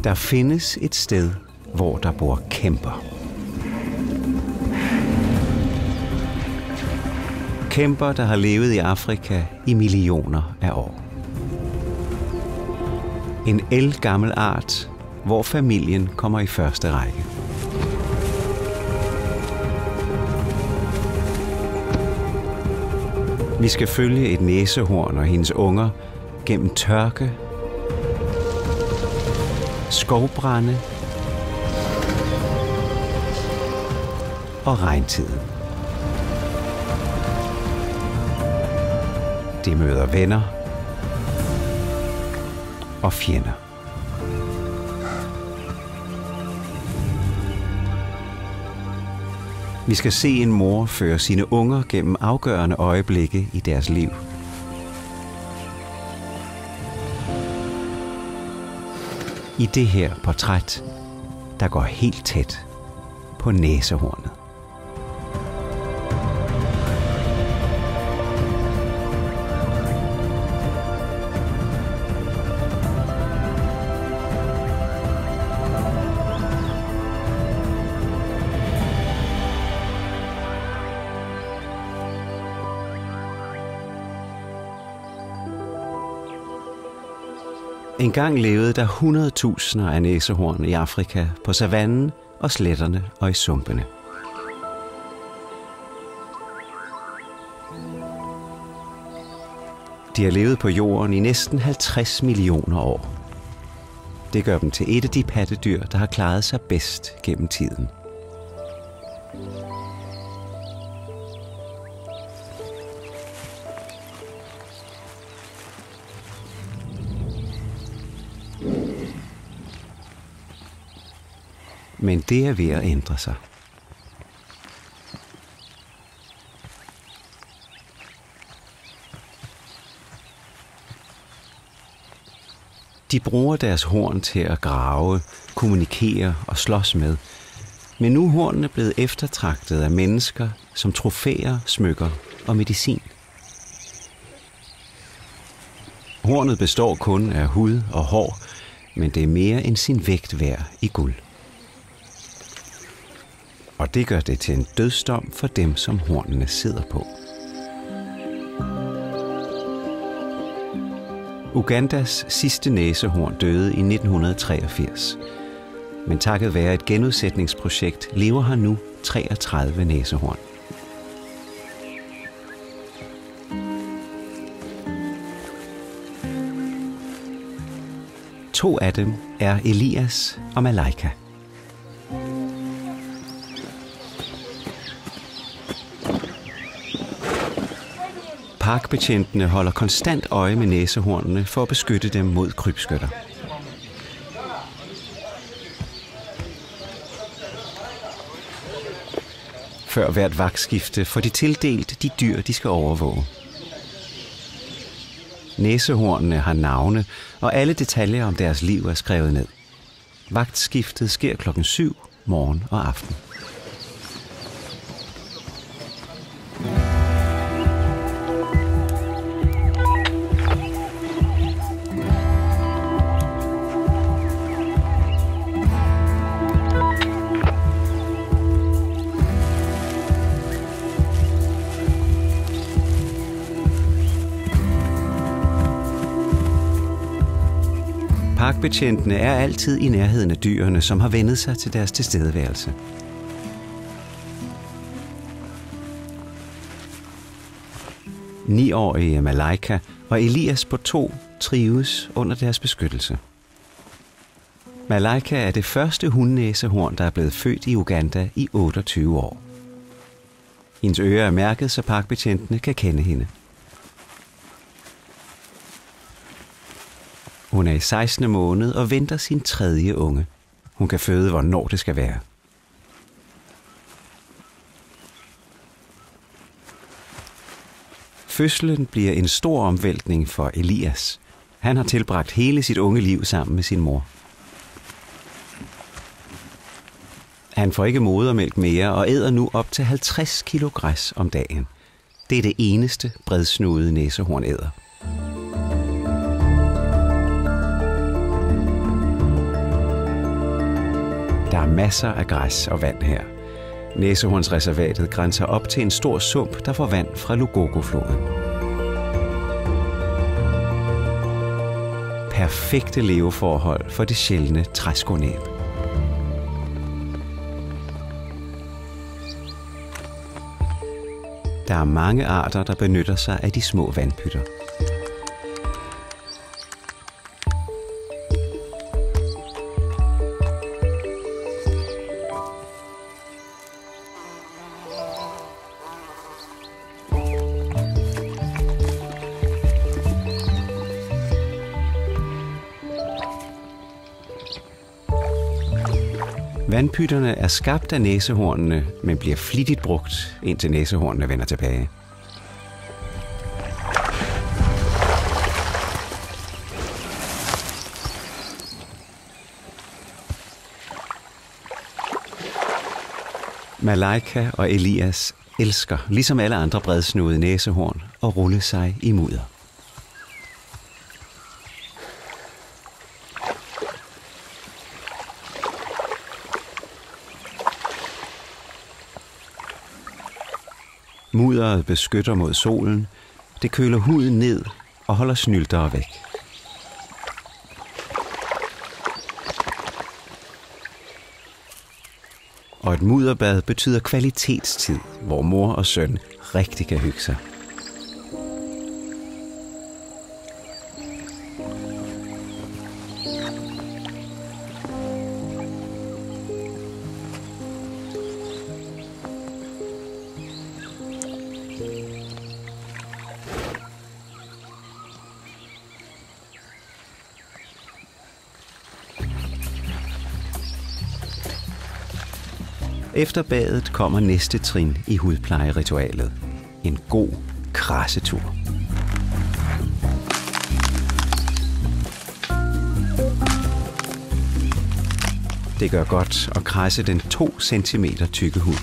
Der findes et sted, hvor der bor kæmper. Kæmper, der har levet i Afrika i millioner af år. En ældgammel art, hvor familien kommer i første række. Vi skal følge et næsehorn og hendes unger gennem tørke, skovbrande og regntiden. De møder venner og fjender. Vi skal se en mor føre sine unger gennem afgørende øjeblikke i deres liv. I det her portræt, der går helt tæt på næsehornet. Engang levede der 100.000 af næsehorn i Afrika på savannen og sletterne og i sumpene. De har levet på jorden i næsten 50 millioner år. Det gør dem til et af de pattedyr, der har klaret sig bedst gennem tiden. Men det er ved at ændre sig. De bruger deres horn til at grave, kommunikere og slås med. Men nu er hornene blevet eftertragtet af mennesker som trofæer, smykker og medicin. Hornet består kun af hud og hår, men det er mere end sin vægt værd i guld. Og det gør det til en dødsdom for dem, som hornene sidder på. Ugandas sidste næsehorn døde i 1983. Men takket være et genudsætningsprojekt lever her nu 33 næsehorn. To af dem er Elias og Malaika. Parkbetjentene holder konstant øje med næsehornene for at beskytte dem mod krybskytter. Før hvert vagtskifte får de tildelt de dyr, de skal overvåge. Næsehornene har navne, og alle detaljer om deres liv er skrevet ned. Vagtskiftet sker 7:00 morgen og aften. Parkbetjentene er altid i nærheden af dyrene, som har vendet sig til deres tilstedeværelse. Niårige Malaika og Elias på 2 trives under deres beskyttelse. Malaika er det første hundnæsehorn, der er blevet født i Uganda i 28 år. Hendes ører er mærket, så parkbetjentene kan kende hende. Hun er i 16. måned og venter sin 3. unge. Hun kan føde, hvornår det skal være. Fødslen bliver en stor omvæltning for Elias. Han har tilbragt hele sit unge liv sammen med sin mor. Han får ikke modermælk mere og æder nu op til 50 kilo græs om dagen. Det er det eneste bredsnudede næsehorn æder. Der er masser af græs og vand her. Næsehornsreservatet grænser op til en stor sump, der får vand fra Lugogo-floden. Perfekte leveforhold for det sjældne træskonæb. Der er mange arter, der benytter sig af de små vandpytter. Vandpytterne er skabt af næsehornene, men bliver flittigt brugt, indtil næsehornene vender tilbage. Malaika og Elias elsker, ligesom alle andre bredsnudede næsehorn, at rulle sig i mudder. Mudderet beskytter mod solen, det køler huden ned og holder snyltere væk. Og et mudderbad betyder kvalitetstid, hvor mor og søn rigtig kan hygge sig. Efter badet kommer næste trin i hudplejeritualet. En god krassetur. Det gør godt at krasse den 2 cm tykke hud.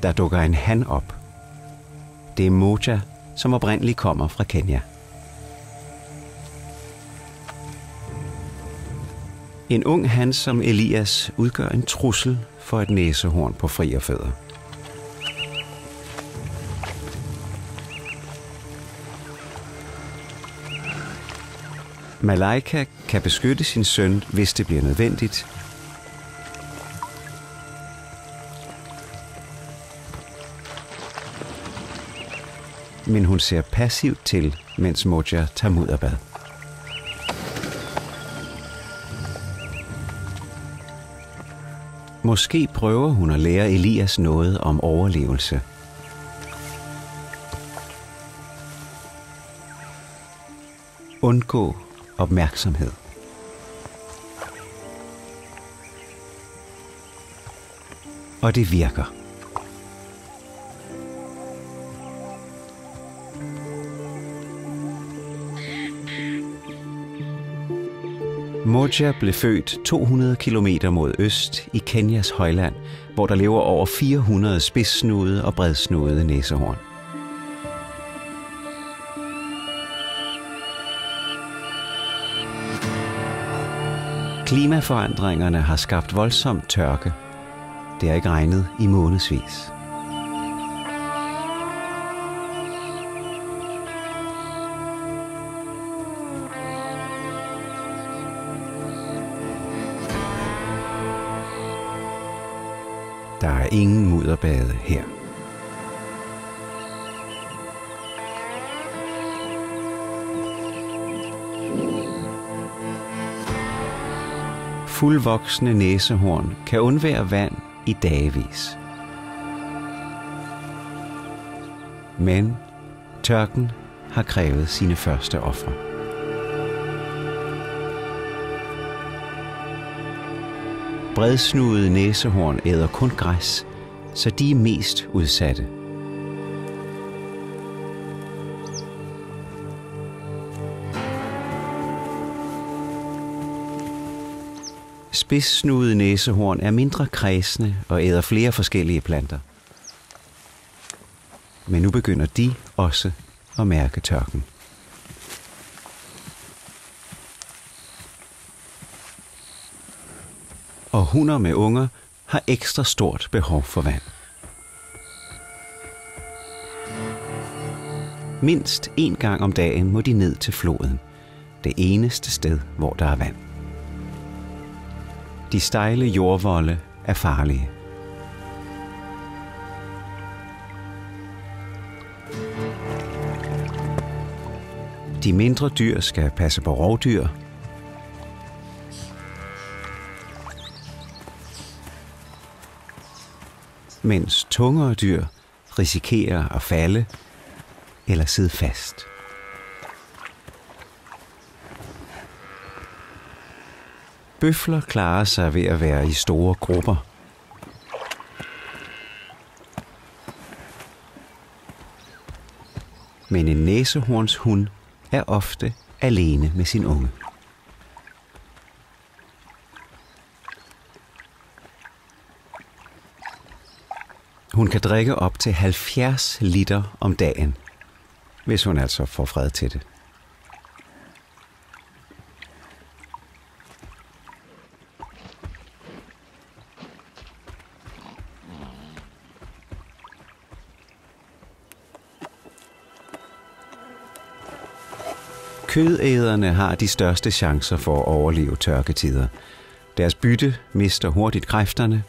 Der dukker en han op. Det er Moja, som oprindeligt kommer fra Kenya. En ung han som Elias udgør en trussel for et næsehorn på frierfødder. Malaika kan beskytte sin søn, hvis det bliver nødvendigt. Men hun ser passivt til, mens Moja tager mudderbad. Måske prøver hun at lære Elias noget om overlevelse. Undgå opmærksomhed. Og det virker. Moja blev født 200 kilometer mod øst i Kenyas højland, hvor der lever over 400 spidssnudede og bredsnudede næsehorn. Klimaforandringerne har skabt voldsom tørke. Det har ikke regnet i månedsvis. Der er ingen mudderbade her. Fuldvoksne næsehorn kan undvære vand i dagevis. Men tørken har krævet sine første ofre. Bredsnudede næsehorn æder kun græs, så de er mest udsatte. Spidssnudede næsehorn er mindre kræsne og æder flere forskellige planter. Men nu begynder de også at mærke tørken. Og hunner med unger har ekstra stort behov for vand. Mindst 1 gang om dagen må de ned til floden, det eneste sted, hvor der er vand. De stejle jordvolde er farlige. De mindre dyr skal passe på rovdyr, mens tungere dyr risikerer at falde eller sidde fast. Bøfler klarer sig ved at være i store grupper. Men en næsehornshund er ofte alene med sin unge. Hun kan drikke op til 70 liter om dagen, hvis hun altså får fred til det. Kødæderne har de største chancer for at overleve tørketider. Deres bytte mister hurtigt kræfterne,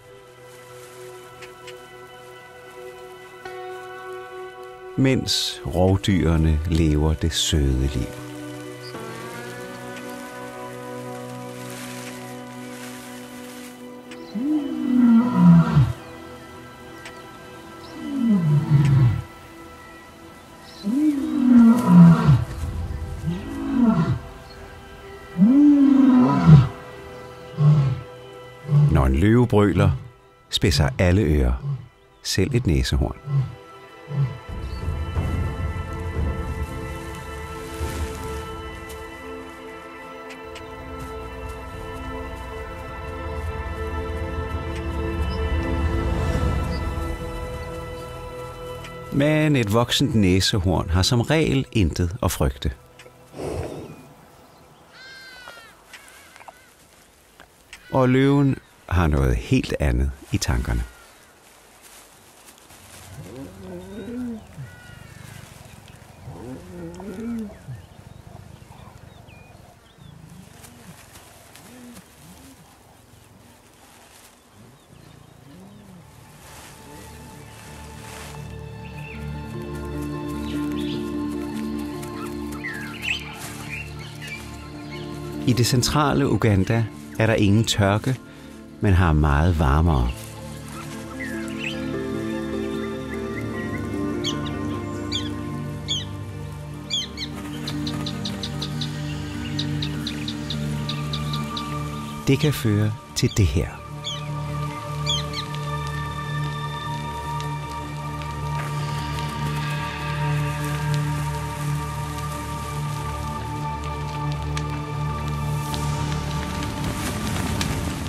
mens rovdyrene lever det søde liv. Når en løve brøler, spidser alle ører, selv et næsehorn. Men et voksent næsehorn har som regel intet at frygte. Og løven har noget helt andet i tankerne. I det centrale Uganda er der ingen tørke, men har meget varmere. Det kan føre til det her.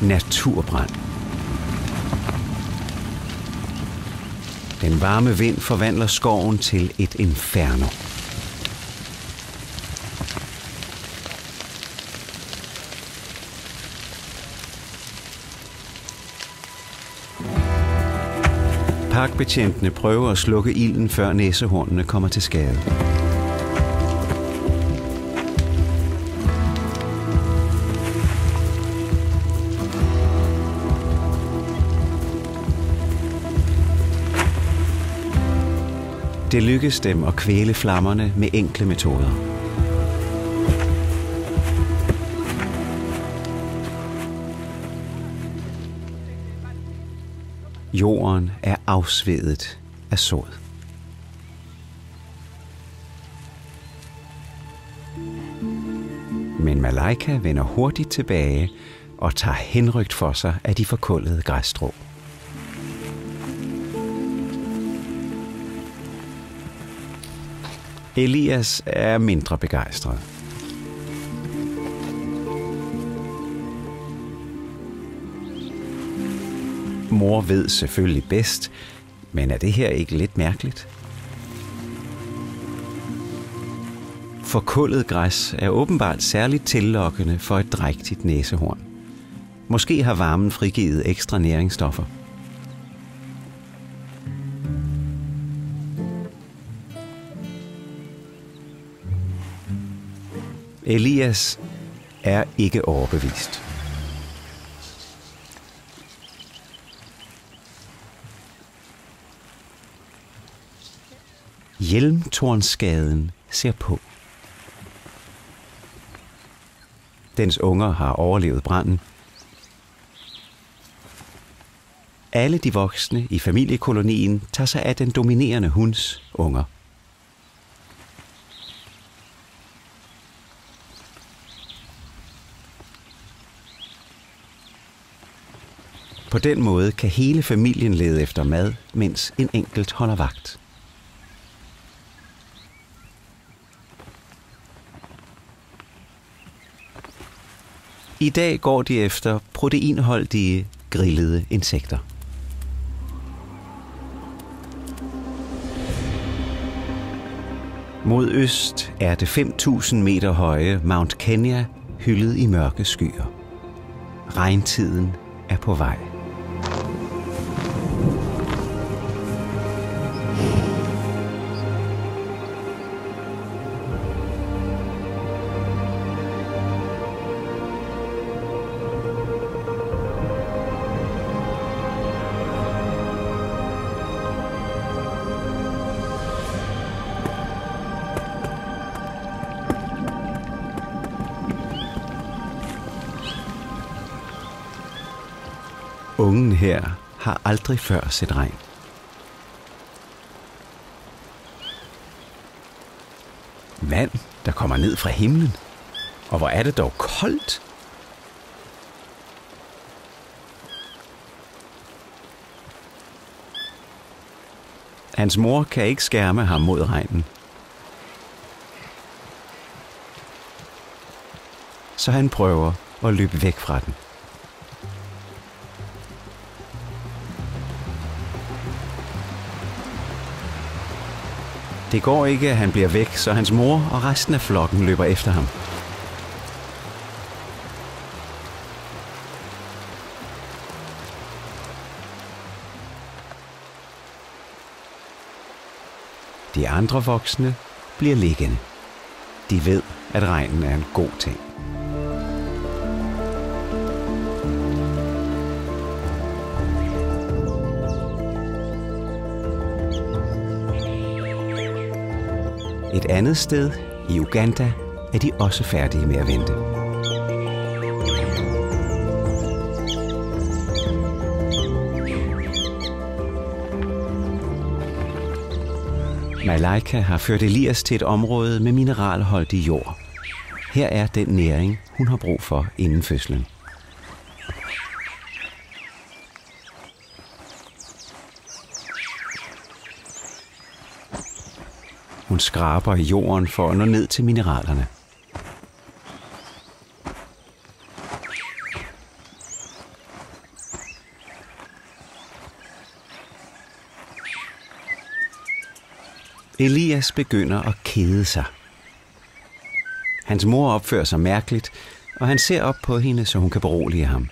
Naturbrand. Den varme vind forvandler skoven til et inferno. Parkbetjentene prøver at slukke ilden, før næsehornene kommer til skade. Det lykkes dem at kvæle flammerne med enkle metoder. Jorden er afsvedet af sod. Men Malaika vender hurtigt tilbage og tager henrygt for sig af de forkullede græsstrå. Elias er mindre begejstret. Mor ved selvfølgelig bedst, men er det her ikke lidt mærkeligt? Forkullet græs er åbenbart særligt tillokkende for et drægtigt næsehorn. Måske har varmen frigivet ekstra næringsstoffer. Elias er ikke overbevist. Hjelmtornskaden ser på. Dens unger har overlevet branden. Alle de voksne i familiekolonien tager sig af den dominerende hunds unger. På den måde kan hele familien lede efter mad, mens en enkelt holder vagt. I dag går de efter proteinholdige, grillede insekter. Mod øst er det 5.000 meter høje Mount Kenya hyldet i mørke skyer. Regntiden er på vej. Ungen her har aldrig før set regn. Vand, der kommer ned fra himlen. Og hvor er det dog koldt. Hans mor kan ikke skærme ham mod regnen. Så han prøver at løbe væk fra den. Det går ikke, at han bliver væk, så hans mor og resten af flokken løber efter ham. De andre voksne bliver liggende. De ved, at regnen er en god ting. Et andet sted, i Uganda, er de også færdige med at vente. Malaika har ført Elias til et område med mineralholdig jord. Her er den næring, hun har brug for inden fødslen. Hun skraber i jorden for at nå ned til mineralerne. Elias begynder at kede sig. Hans mor opfører sig mærkeligt, og han ser op på hende, så hun kan berolige ham.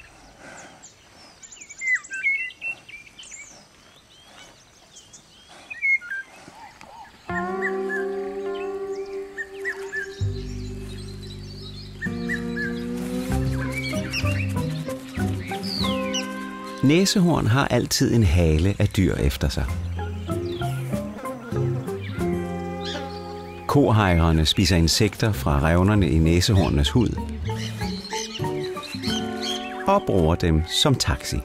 Næsehorn har altid en hale af dyr efter sig. Kohejrerne spiser insekter fra revnerne i næsehornenes hud og bruger dem som taxi.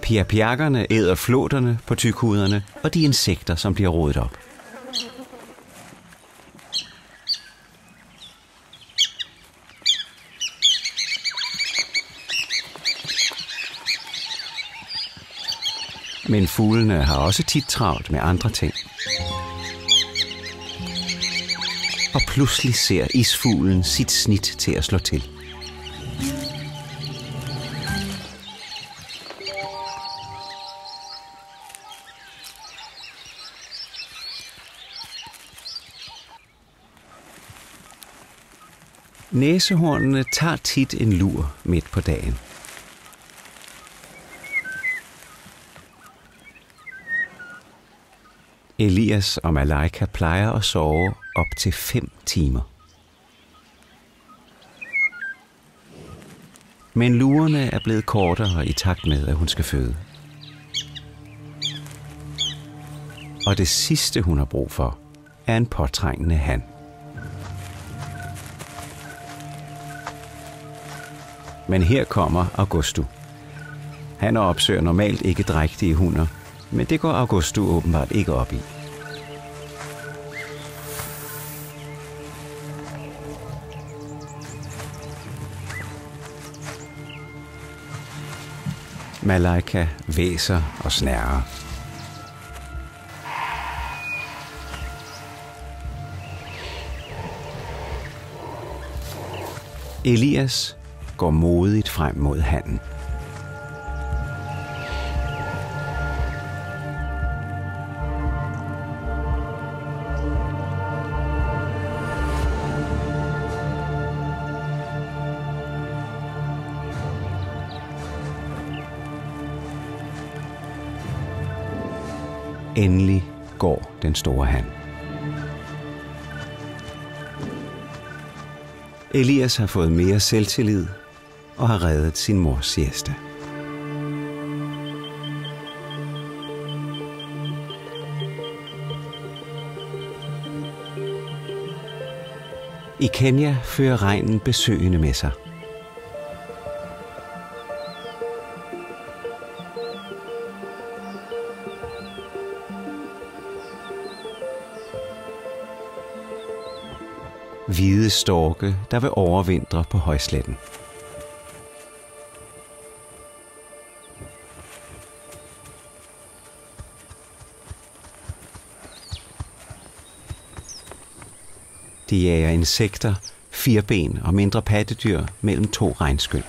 Piapiakkerne æder flåterne på tykhuderne og de insekter, som bliver rodet op. Men fuglene har også tit travlt med andre ting. Og pludselig ser isfuglen sit snit til at slå til. Næsehornene tager tit en lur midt på dagen. Elias og Malaika plejer at sove op til 5 timer. Men lurerne er blevet kortere i takt med, at hun skal føde. Og det sidste, hun har brug for, er en påtrængende han. Men her kommer Augusto. Han opsøger normalt ikke drægtige hunder, men det går Augusto åbenbart ikke op i. Malaika hvæser og snærrer. Elias går modigt frem mod hannen. Endelig går den store han. Elias har fået mere selvtillid og har reddet sin mors siesta. I Kenya fører regnen besøgende med sig. Hvide storke, der vil overvintre på højsletten. De jager insekter, firben og mindre pattedyr mellem 2 regnskyl.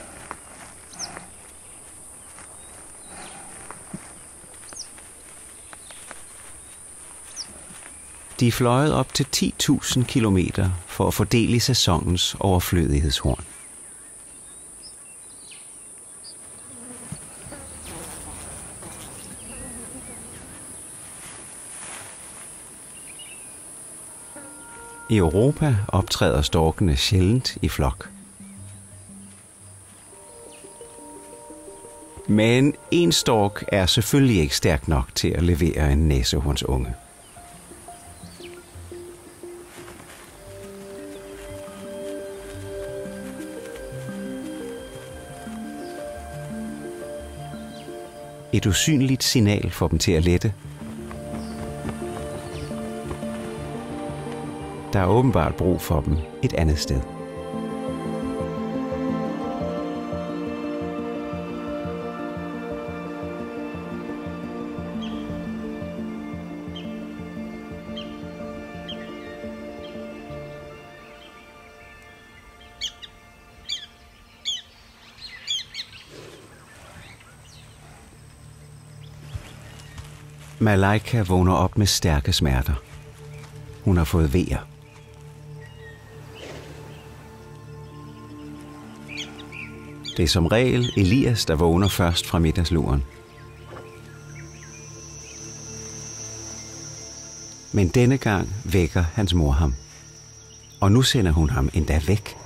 De er fløjet op til 10.000 kilometer for at få del i sæsonens overflødighedshorn. I Europa optræder storkene sjældent i flok. Men en stork er selvfølgelig ikke stærk nok til at levere en næsehornsunge. Et usynligt signal får dem til at lette. Der er åbenbart brug for dem et andet sted. Malaika vågner op med stærke smerter. Hun har fået vejer. Det er som regel Elias, der vågner først fra middagsluren. Men denne gang vækker hans mor ham. Og nu sender hun ham endda væk.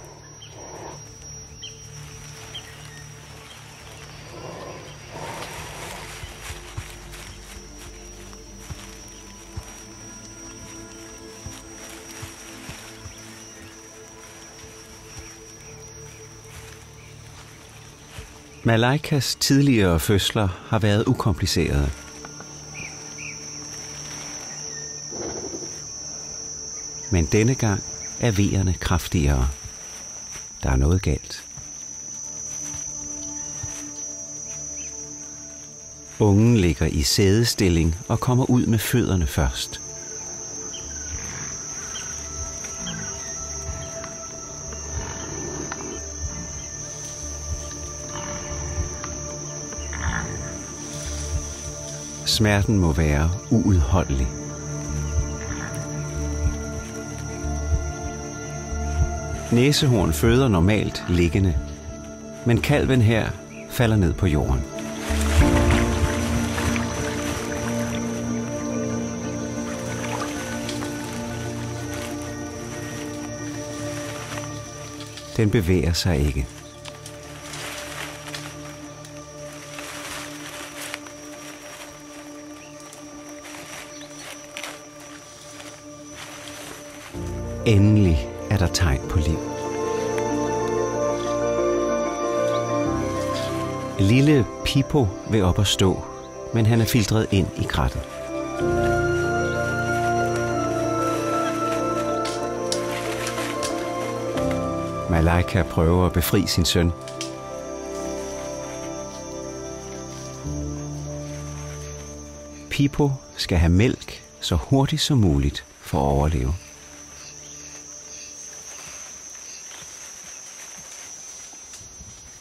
Malaikas tidligere fødsler har været ukomplicerede. Men denne gang er vejerne kraftigere. Der er noget galt. Ungen ligger i sædestilling og kommer ud med fødderne først. Smerten må være uudholdelig. Næsehorn føder normalt liggende, men kalven her falder ned på jorden. Den bevæger sig ikke. Endelig er der tegn på liv. Lille Pippo vil op og stå, men han er filtreret ind i krattet. Malaika prøver at befri sin søn. Pippo skal have mælk så hurtigt som muligt for at overleve.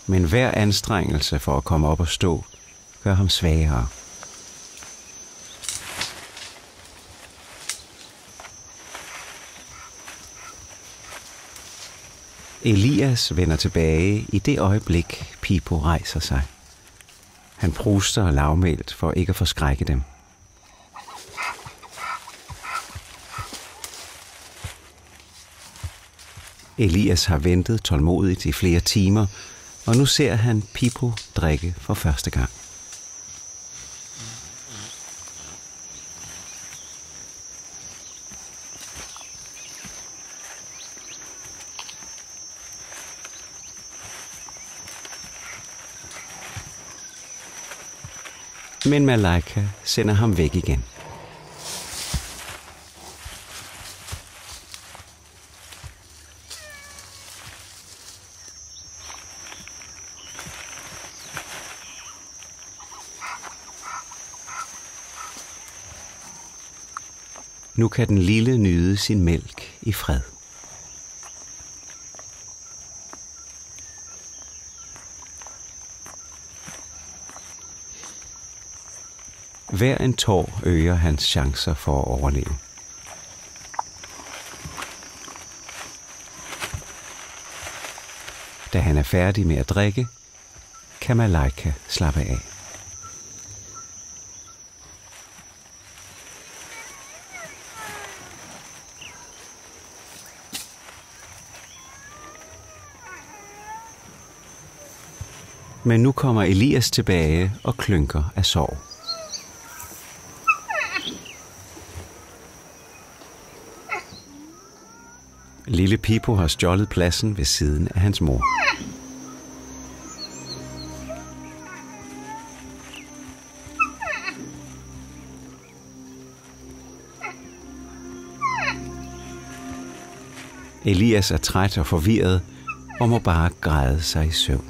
Men hver anstrengelse for at komme op og stå gør ham svagere. Elias vender tilbage i det øjeblik, Pippo rejser sig. Han pruster lavmælt for ikke at forskrække dem. Elias har ventet tålmodigt i flere timer, og nu ser han Pippo drikke for første gang. Men Malaika sender ham væk igen. Nu kan den lille nyde sin mælk i fred. Hver en tår øger hans chancer for at overleve. Da han er færdig med at drikke, kan Malaika slappe af. Men nu kommer Elias tilbage og klynker af sorg. Lille Pippo har stjålet pladsen ved siden af hans mor. Elias er træt og forvirret og må bare græde sig i søvn.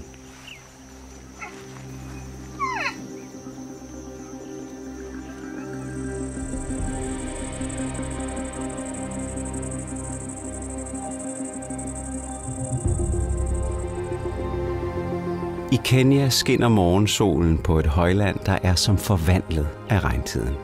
I Kenya skinner morgensolen på et højland, der er som forvandlet af regntiden.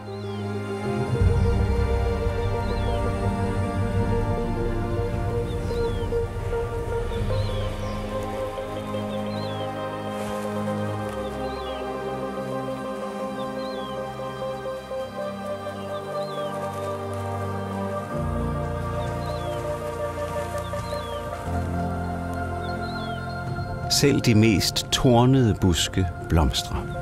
Selv de mest tornede buske blomstrer.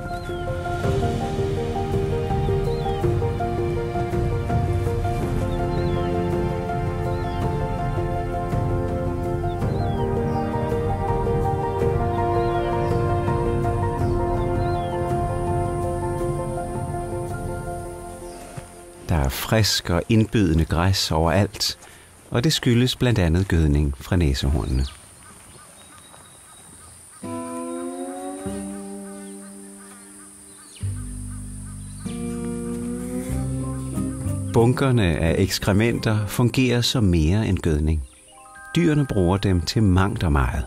Der er frisk og indbydende græs overalt, og det skyldes blandt andet gødning fra næsehornene. Bunkerne af ekskrementer fungerer som mere end gødning. Dyrene bruger dem til mangt og meget.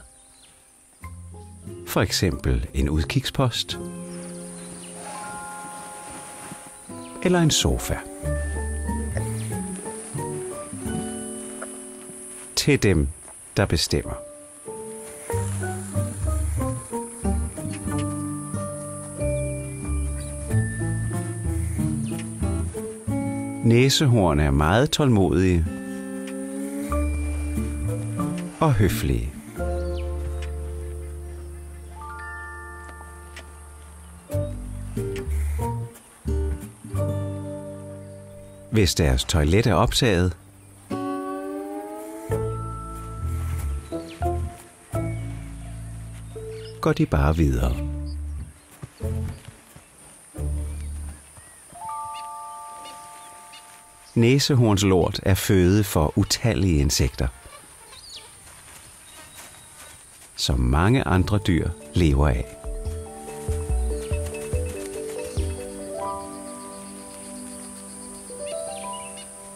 For eksempel en udkigspost eller en sofa. Til dem, der bestemmer. Næsehorn er meget tålmodige og høflige. Hvis deres toilet er optaget, går de bare videre. Næsehornslort er føde for utallige insekter, som mange andre dyr lever af.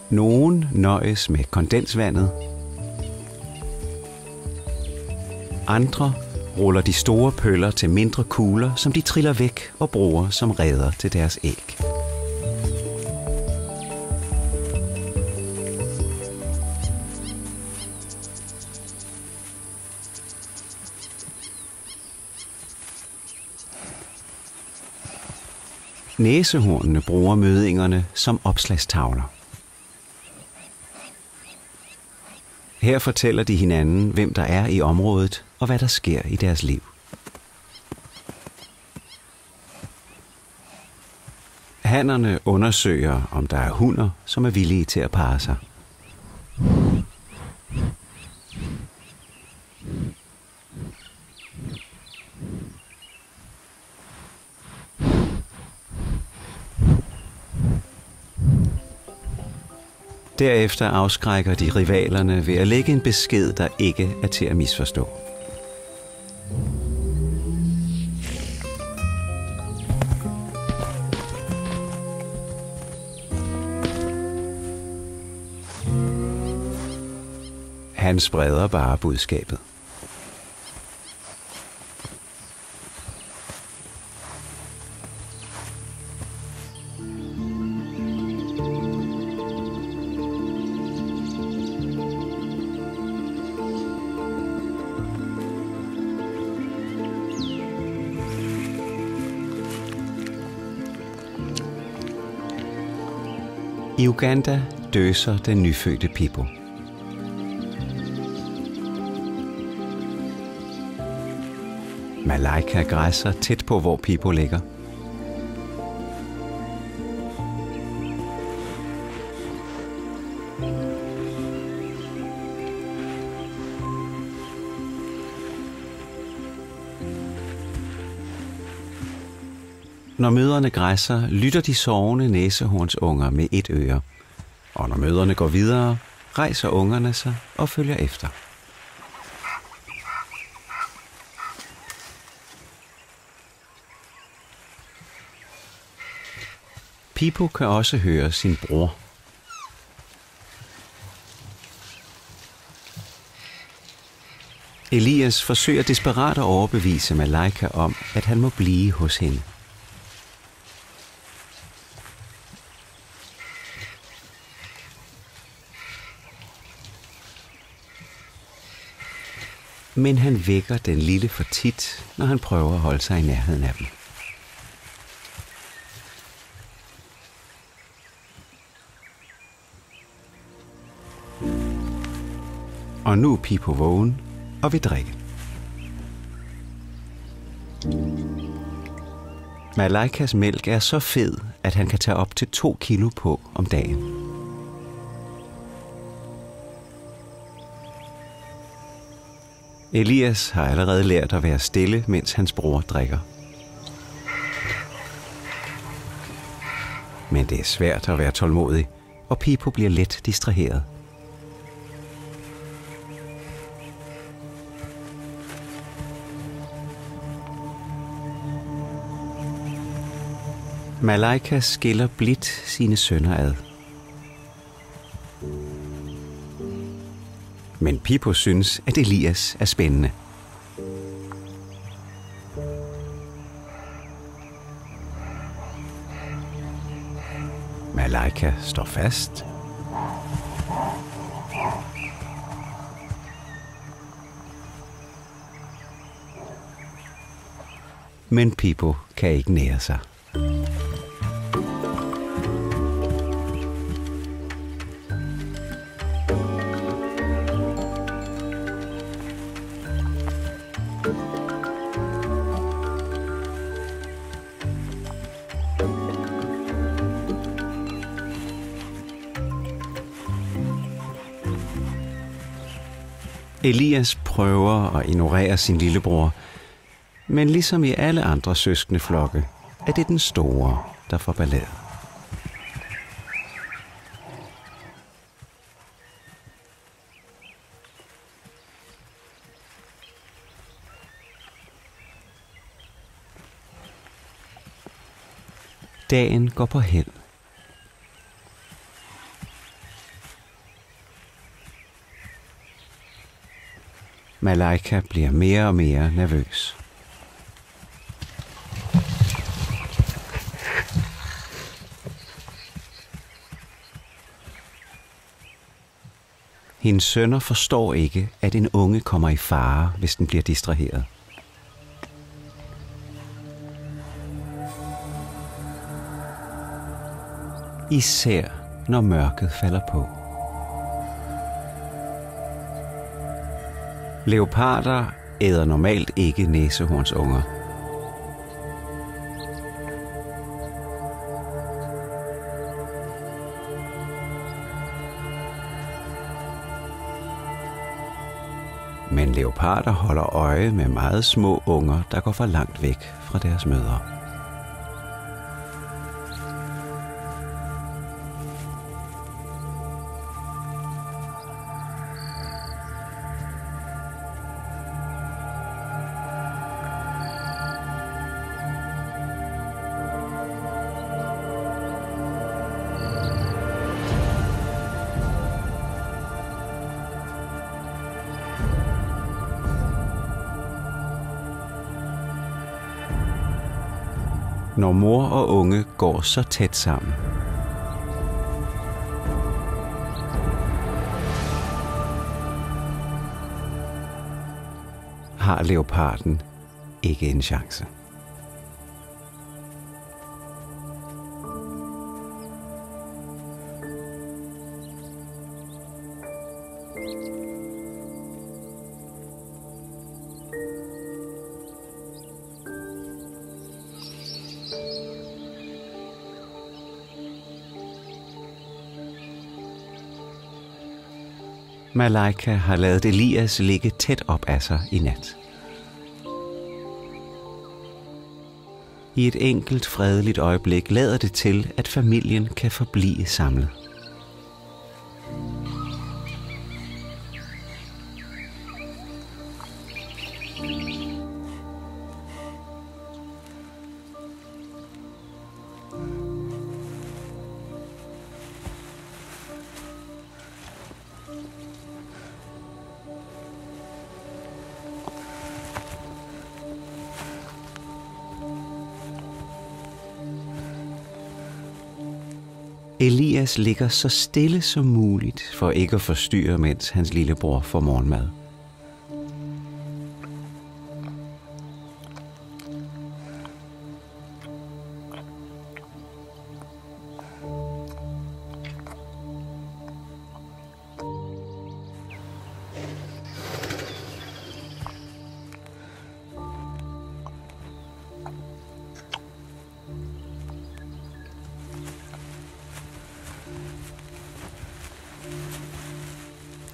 Nogen nøjes med kondensvandet. Andre ruller de store pøller til mindre kugler, som de triller væk og bruger som reder til deres æg. Næsehornene bruger mødingerne som opslagstavler. Her fortæller de hinanden, hvem der er i området og hvad der sker i deres liv. Hannerne undersøger, om der er hunner, som er villige til at parre sig. Derefter afskrækker de rivalerne ved at lægge en besked, der ikke er til at misforstå. Han spreder bare budskabet. I Uganda døser den nyfødte Pippo. Malaika græsser tæt på, hvor Pippo ligger. Når mødrene græsser, lytter de sovende næsehornsunger med et øre. Og når mødrene går videre, rejser ungerne sig og følger efter. Pippo kan også høre sin bror. Elias forsøger desperat at overbevise Malaika om, at han må blive hos hende. Men han vækker den lille for tit, når han prøver at holde sig i nærheden af dem. Og nu er Pippo vågen og vil drikke. Malaikas mælk er så fed, at han kan tage op til 2 kilo på om dagen. Elias har allerede lært at være stille, mens hans bror drikker. Men det er svært at være tålmodig, og Pippo bliver let distraheret. Malaika skiller blidt sine sønner ad. Men Pippo synes, at Elias er spændende. Malaika står fast. Men Pippo kan ikke nære sig. Elias prøver at ignorere sin lillebror, men ligesom i alle andre søskendeflokke, er det den store, der får ballade. Dagen går på held. Malaika bliver mere og mere nervøs. Hendes sønner forstår ikke, at en unge kommer i fare, hvis den bliver distraheret. Især når mørket falder på. Leoparder æder normalt ikke næsehornsunger. Men leoparder holder øje med meget små unger, der går for langt væk fra deres mødre. Når mor og unge går så tæt sammen, har leoparden ikke en chance. Malaika har ladet Elias ligge tæt op af sig i nat. I et enkelt fredeligt øjeblik lader det til, at familien kan forblive samlet. Elias ligger så stille som muligt for ikke at forstyrre, mens hans lillebror får morgenmad.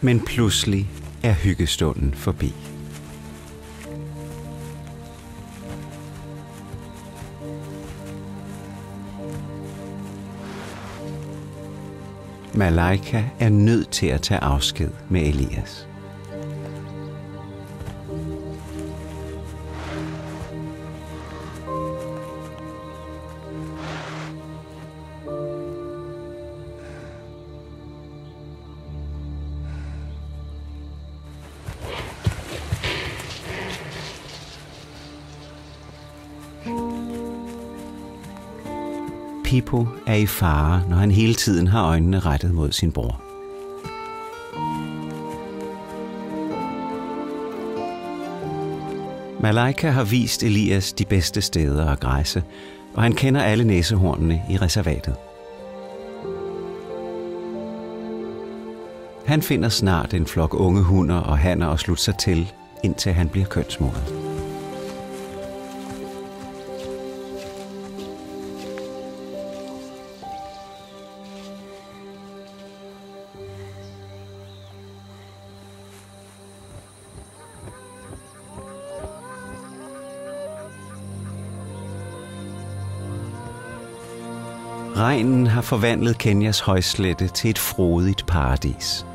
Men pludselig er hyggestunden forbi. Malaika er nødt til at tage afsked med Elias. Pippo er i fare, når han hele tiden har øjnene rettet mod sin bror. Malaika har vist Elias de bedste steder at græsse, og han kender alle næsehornene i reservatet. Han finder snart en flok unge hunner og hanner og slutter sig til, indtil han bliver kønsmoden. Regnen har forvandlet Kenyas højslette til et frodigt paradis.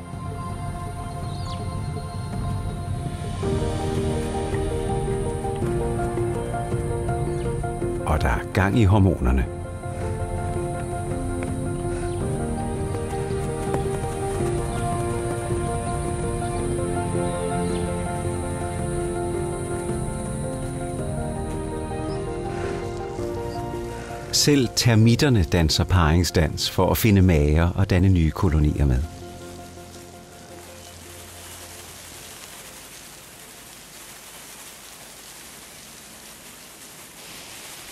Og der er gang i hormonerne. Selv termitterne danser parringsdans for at finde mager og danne nye kolonier med.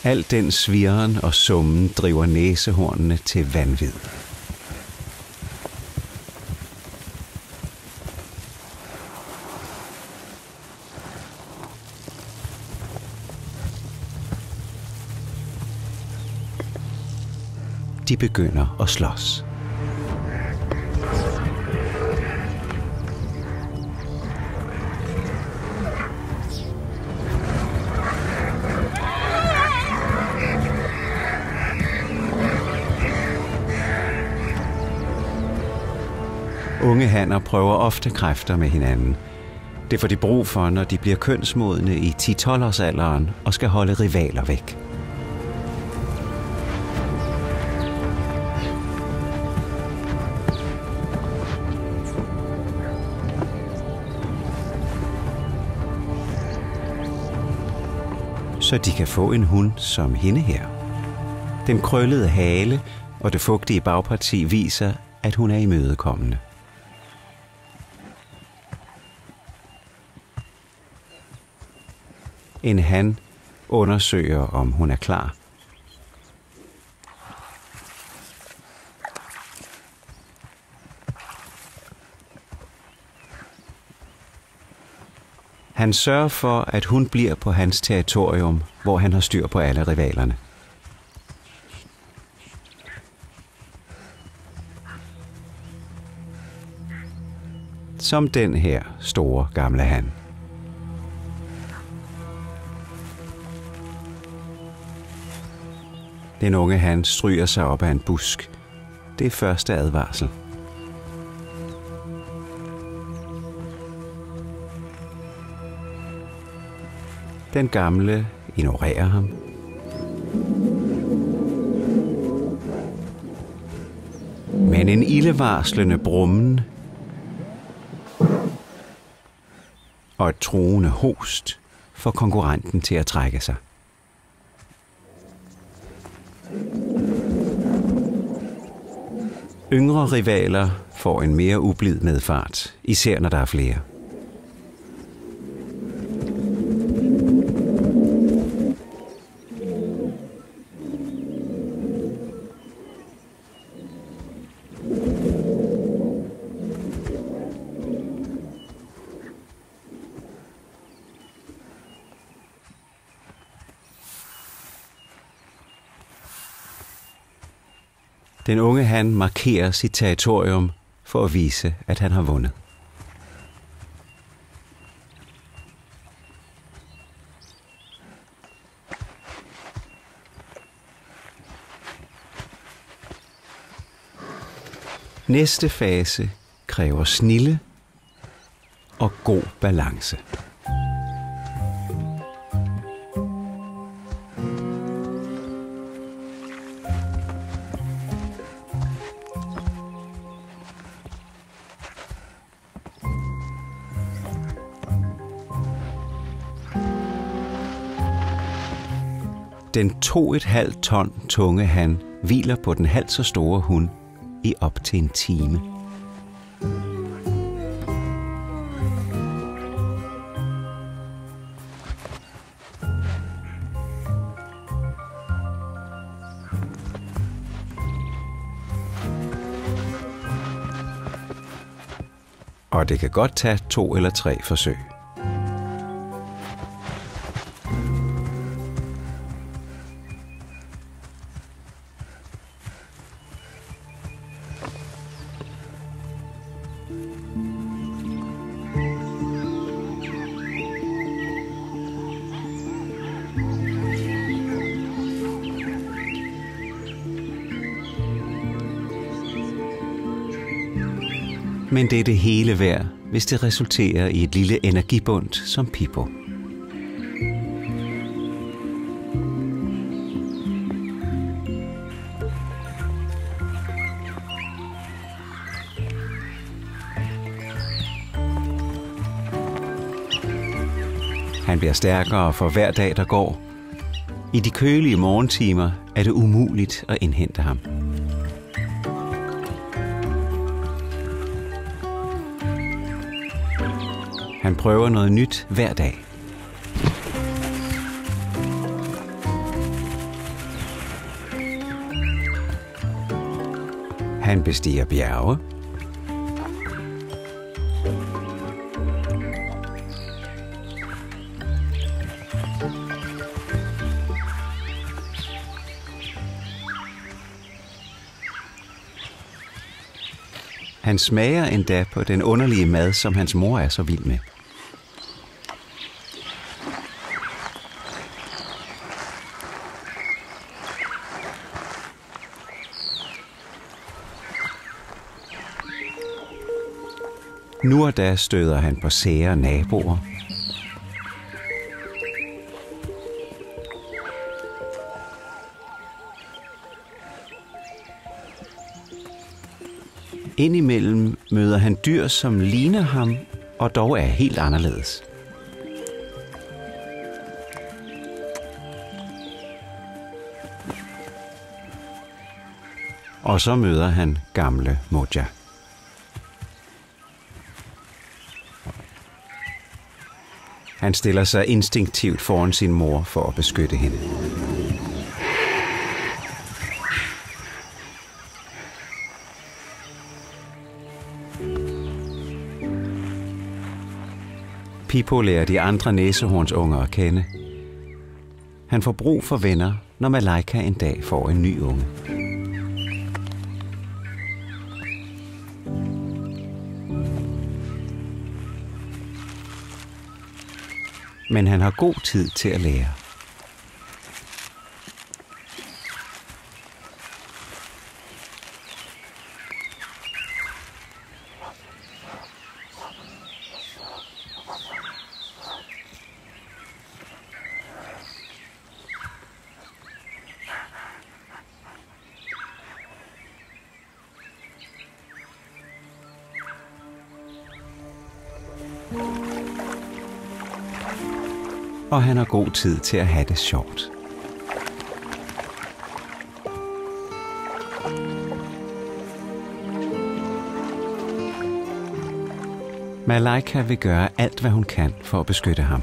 Al den svirren og summen driver næsehornene til vanvid. De begynder at slås. Unge hanner prøver ofte kræfter med hinanden. Det får de brug for, når de bliver kønsmodne i 10-12-årsalderen og skal holde rivaler væk. Så de kan få en hund som hende her. Den krøllede hale og det fugtige bagparti viser, at hun er imødekommende. En han undersøger, om hun er klar. Han sørger for, at hun bliver på hans territorium, hvor han har styr på alle rivalerne. Som den her store gamle han. Den unge han stryger sig op af en busk. Det er første advarsel. Den gamle ignorerer ham. Men en ildevarslende brummen og et truende host får konkurrenten til at trække sig. Yngre rivaler får en mere ublid medfart, især når der er flere. Den unge han markerer sit territorium for at vise, at han har vundet. Næste fase kræver snilde og god balance. Den 2,5 ton tunge han hviler på den halvt så store hund i op til en time. Og det kan godt tage 2 eller 3 forsøg. Men det er det hele værd, hvis det resulterer i et lille energibund som Pippo. Han bliver stærkere for hver dag, der går. I de kølige morgentimer er det umuligt at indhente ham. Han prøver noget nyt hver dag. Han bestiger bjerge. Han smager endda på den underlige mad, som hans mor er så vild med. Nu og da støder han på sære naboer. Indimellem møder han dyr, som ligner ham, og dog er helt anderledes. Og så møder han gamle Moja. Han stiller sig instinktivt foran sin mor for at beskytte hende. Pippo lærer de andre næsehornsunger at kende. Han får brug for venner, når Malaika en dag får en ny unge. Men han har god tid til at lære. Og han har god tid til at have det sjovt. Malaika vil gøre alt, hvad hun kan for at beskytte ham.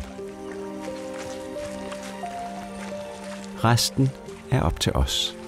Resten er op til os.